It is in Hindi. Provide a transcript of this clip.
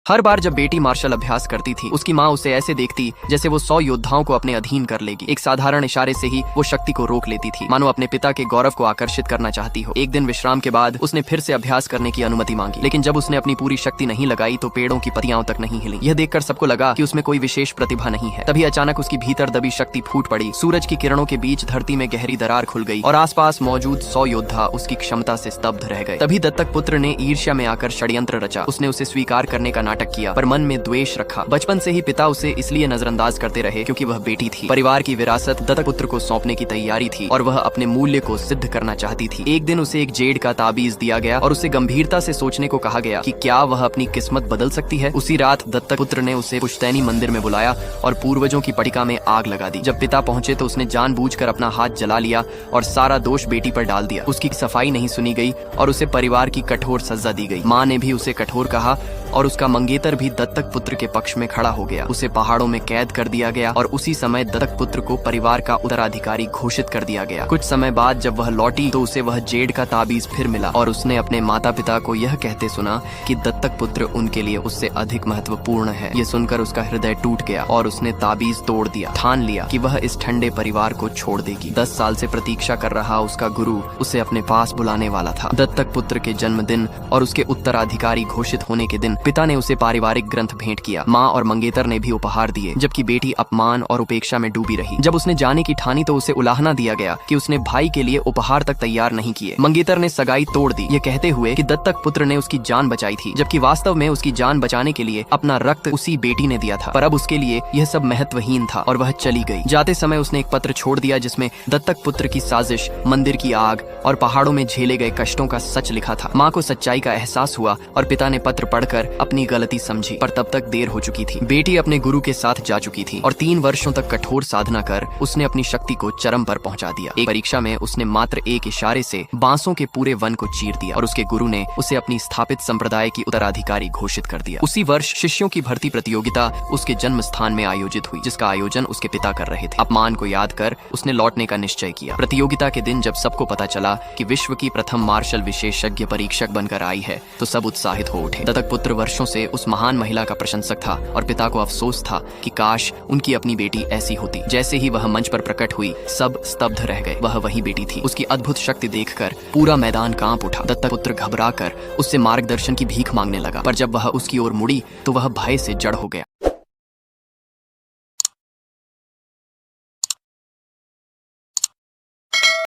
हर बार जब बेटी मार्शल अभ्यास करती थी, उसकी माँ उसे ऐसे देखती जैसे वो 100 योद्धाओं को अपने अधीन कर लेगी। एक साधारण इशारे से ही वो शक्ति को रोक लेती थी, मानो अपने पिता के गौरव को आकर्षित करना चाहती हो। एक दिन विश्राम के बाद उसने फिर से अभ्यास करने की अनुमति मांगी, लेकिन जब उसने अपनी पूरी शक्ति नहीं लगाई तो पेड़ों की पत्तियां तक नहीं हिली। यह देखकर सबको लगा कि उसमें कोई विशेष प्रतिभा नहीं है। तभी अचानक उसकी भीतर दबी शक्ति फूट पड़ी। सूरज की किरणों के बीच धरती में गहरी दरार खुल गई और आसपास मौजूद 100 योद्धा उसकी क्षमता से स्तब्ध रह गए। तभी दत्तक पुत्र ने ईर्ष्या में आकर षड्यंत्र रचा। उसने उसे स्वीकार करने का नाटक किया, पर मन में द्वेष रखा। बचपन से ही पिता उसे इसलिए नजरअंदाज करते रहे क्योंकि वह बेटी थी। परिवार की विरासत दत्तक पुत्र को सौंपने की तैयारी थी और वह अपने मूल्य को सिद्ध करना चाहती थी। एक दिन उसे एक जेड का ताबीज दिया गया और उसे गंभीरता से सोचने को कहा गया कि क्या वह अपनी किस्मत बदल सकती है। उसी रात दत्तक पुत्र ने उसे पुश्तैनी मंदिर में बुलाया और पूर्वजों की पट्टिका में आग लगा दी। जब पिता पहुंचे तो उसने जानबूझकर अपना हाथ जला लिया और सारा दोष बेटी पर डाल दिया। उसकी सफाई नहीं सुनी गई और उसे परिवार की कठोर सजा दी गई। माँ ने भी उसे कठोर कहा और उसका मंगेतर भी दत्तक पुत्र के पक्ष में खड़ा हो गया। उसे पहाड़ों में कैद कर दिया गया और उसी समय दत्तक पुत्र को परिवार का उत्तराधिकारी घोषित कर दिया गया। कुछ समय बाद जब वह लौटी तो उसे वह जेड का ताबीज फिर मिला और उसने अपने माता पिता को यह कहते सुना कि दत्तक पुत्र उनके लिए उससे अधिक महत्वपूर्ण है। ये सुनकर उसका हृदय टूट गया और उसने ताबीज तोड़ दिया। ठान लिया कि वह इस ठंडे परिवार को छोड़ देगी। 10 साल से प्रतीक्षा कर रहा उसका गुरु उसे अपने पास बुलाने वाला था। दत्तक पुत्र के जन्मदिन और उसके उत्तराधिकारी घोषित होने के दिन पिता ने उसे पारिवारिक ग्रंथ भेंट किया। माँ और मंगेतर ने भी उपहार दिए, जबकि बेटी अपमान और उपेक्षा में डूबी रही। जब उसने जाने की ठानी तो उसे उलाहना दिया गया कि उसने भाई के लिए उपहार तक तैयार नहीं किए। मंगेतर ने सगाई तोड़ दी, ये कहते हुए कि दत्तक पुत्र ने उसकी जान बचाई थी, जबकि वास्तव में उसकी जान बचाने के लिए अपना रक्त उसी बेटी ने दिया था। पर अब उसके लिए यह सब महत्वहीन था और वह चली गई। जाते समय उसने एक पत्र छोड़ दिया जिसमें दत्तक पुत्र की साजिश, मंदिर की आग और पहाड़ों में झेले गए कष्टों का सच लिखा था। माँ को सच्चाई का एहसास हुआ और पिता ने पत्र पढ़कर अपनी गलती समझी, पर तब तक देर हो चुकी थी। बेटी अपने गुरु के साथ जा चुकी थी और 3 वर्षों तक कठोर साधना कर उसने अपनी शक्ति को चरम पर पहुंचा दिया। एक परीक्षा में उसने मात्र एक इशारे से बांसों के पूरे वन को चीर दिया और उसके गुरु ने उसे अपनी स्थापित संप्रदाय की उत्तराधिकारी घोषित कर दिया। उसी वर्ष शिष्यों की भर्ती प्रतियोगिता उसके जन्म स्थान में आयोजित हुई, जिसका आयोजन उसके पिता कर रहे थे। अपमान को याद कर उसने लौटने का निश्चय किया। प्रतियोगिता के दिन जब सबको पता चला कि विश्व की प्रथम मार्शल विशेषज्ञ परीक्षक बनकर आई है तो सब उत्साहित हो उठे। दत्तक पुत्र वर्षों से उस महान महिला का प्रशंसक था और पिता को अफसोस था कि काश उनकी अपनी बेटी ऐसी होती। जैसे ही वह मंच पर प्रकट हुई सब स्तब्ध रह गए। वह वही बेटी थी। उसकी अद्भुत शक्ति देखकर पूरा मैदान कांप उठा। दत्तक पुत्र घबराकर उससे मार्गदर्शन की भीख मांगने लगा, पर जब वह उसकी ओर मुड़ी तो वह भय से जड़ हो गया।